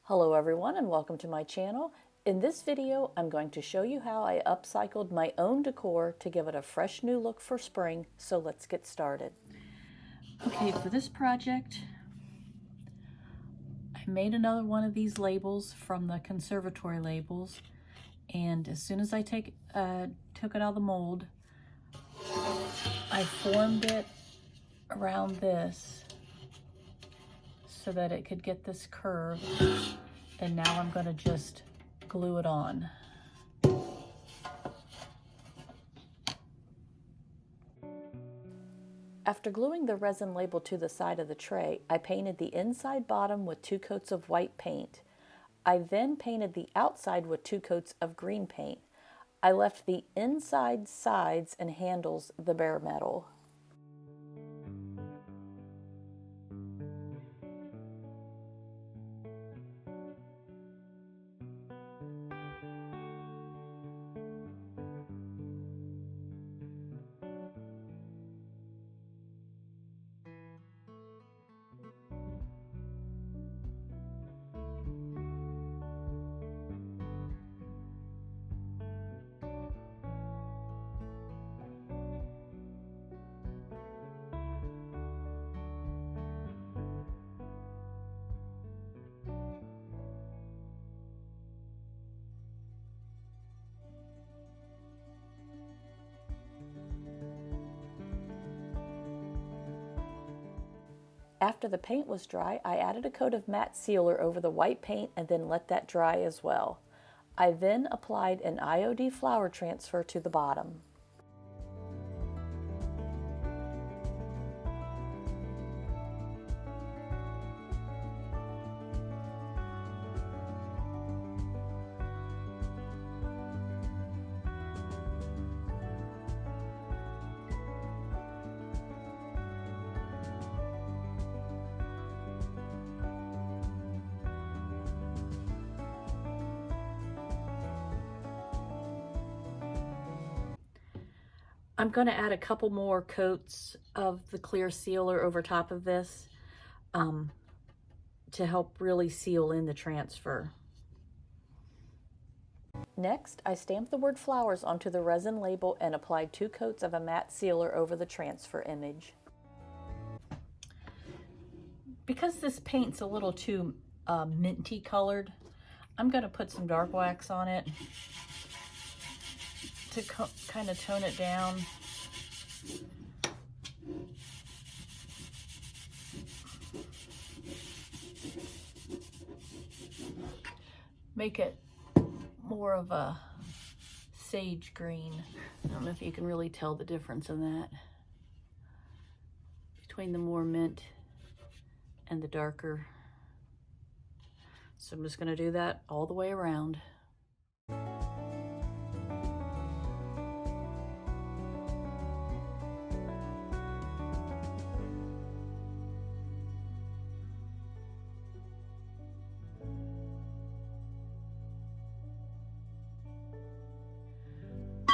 Hello everyone and welcome to my channel. In this video I'm going to show you how I upcycled my own decor to give it a fresh new look for spring, so let's get started. Okay, for this project I made another one of these labels from the Conservatory labels, and as soon as I took it out of the mold, I formed it around this so that it could get this curve, and now I'm going to just glue it on. After gluing the resin label to the side of the tray, I painted the inside bottom with 2 coats of white paint. I then painted the outside with 2 coats of green paint. I left the inside sides and handles the bare metal. After the paint was dry, I added a coat of matte sealer over the white paint and then let that dry as well. I then applied an IOD flower transfer to the bottom. I'm going to add a couple more coats of the clear sealer over top of this to help really seal in the transfer. Next, I stamped the word flowers onto the resin label and applied 2 coats of a matte sealer over the transfer image. Because this paint's a little too minty colored, I'm going to put some dark wax on it to kind of tone it down. Make it more of a sage green. I don't know if you can really tell the difference in that between the more mint and the darker. So I'm just going to do that all the way around.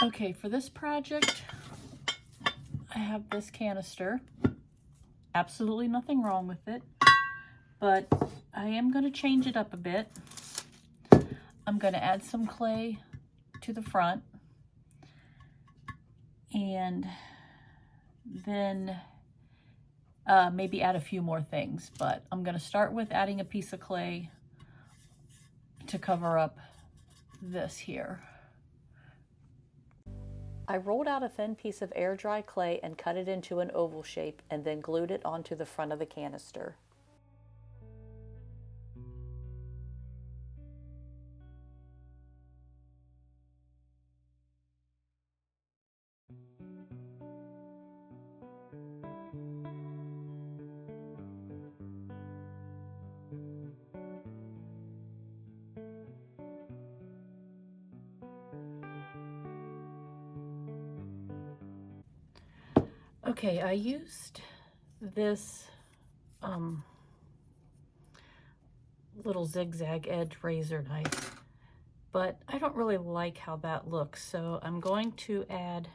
Okay, for this project, I have this canister. Absolutely nothing wrong with it, but I am going to change it up a bit. I'm going to add some clay to the front, and then maybe add a few more things, but I'm going to start with adding a piece of clay to cover up this here. I rolled out a thin piece of air dry clay and cut it into an oval shape and then glued it onto the front of the canister. Okay, I used this little zigzag edge razor knife, but I don't really like how that looks, so I'm going to add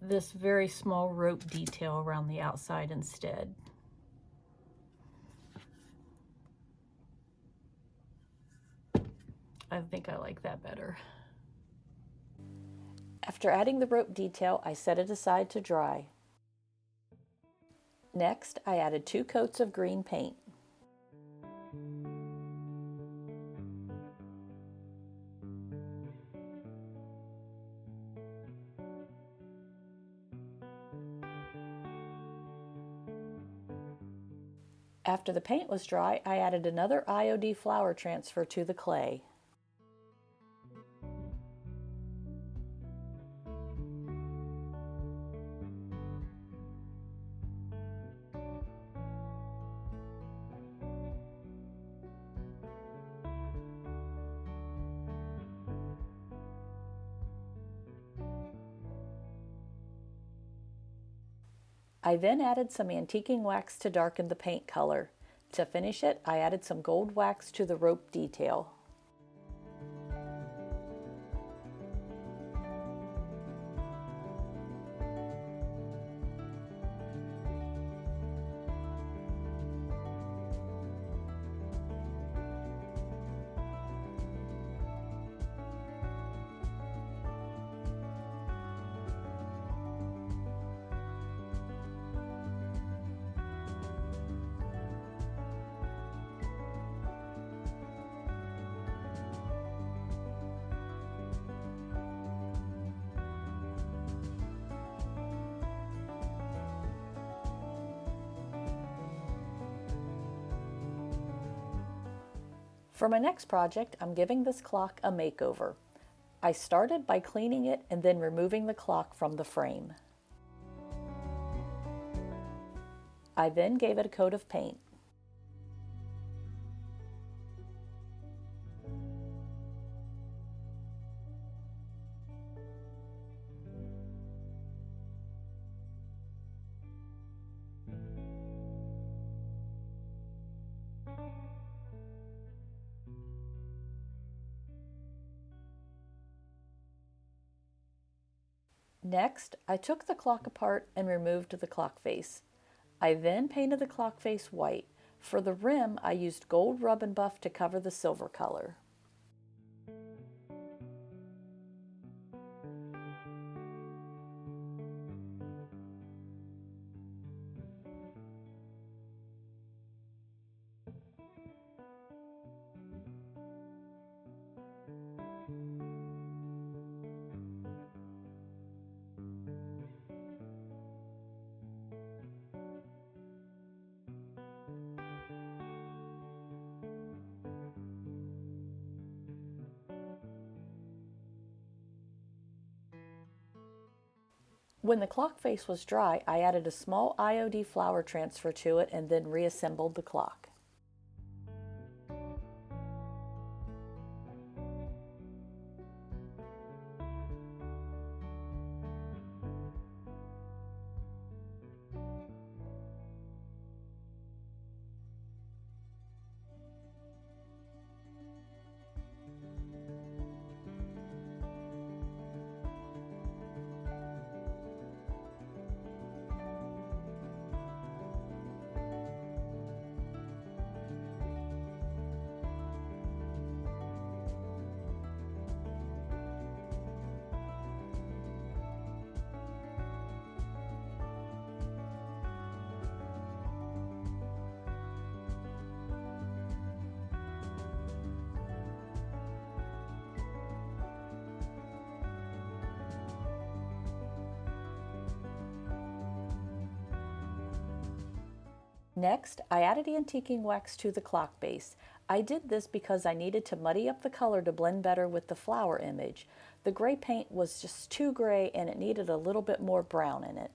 this very small rope detail around the outside instead. I think I like that better. After adding the rope detail, I set it aside to dry. Next, I added 2 coats of green paint. After the paint was dry, I added another IOD flour transfer to the clay. I then added some antiquing wax to darken the paint color. To finish it, I added some gold wax to the rope detail. For my next project, I'm giving this clock a makeover. I started by cleaning it and then removing the clock from the frame. I then gave it a coat of paint. Next, I took the clock apart and removed the clock face. I then painted the clock face white. For the rim, I used gold rub and buff to cover the silver color. When the clock face was dry, I added a small IOD flower transfer to it and then reassembled the clock. Next, I added antiquing wax to the clock base. I did this because I needed to muddy up the color to blend better with the flower image. The gray paint was just too gray and it needed a little bit more brown in it.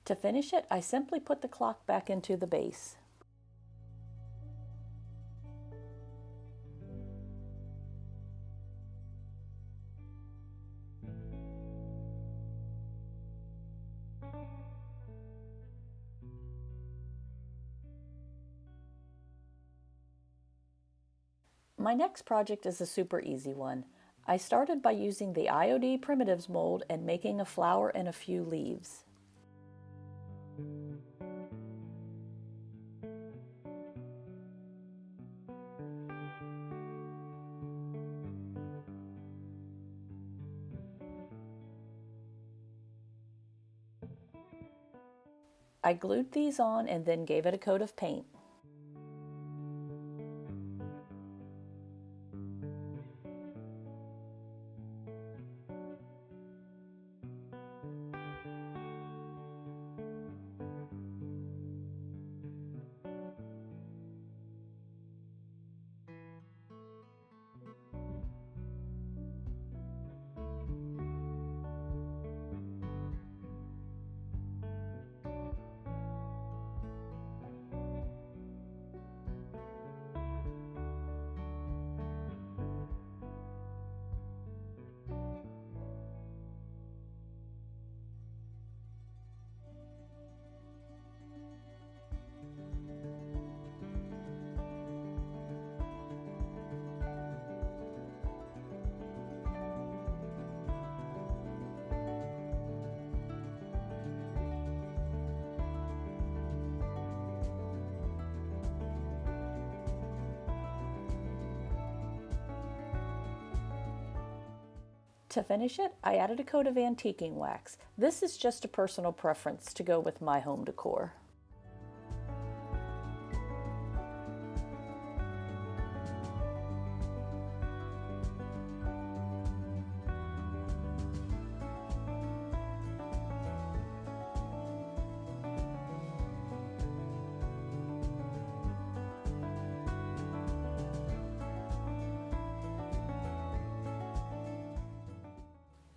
To finish it, I simply put the clock back into the base. My next project is a super easy one. I started by using the IOD Primitives Mold and making a flower and a few leaves. I glued these on and then gave it a coat of paint. To finish it, I added a coat of antiquing wax. This is just a personal preference to go with my home decor.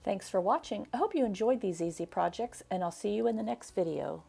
Thanks for watching. I hope you enjoyed these easy projects, and I'll see you in the next video.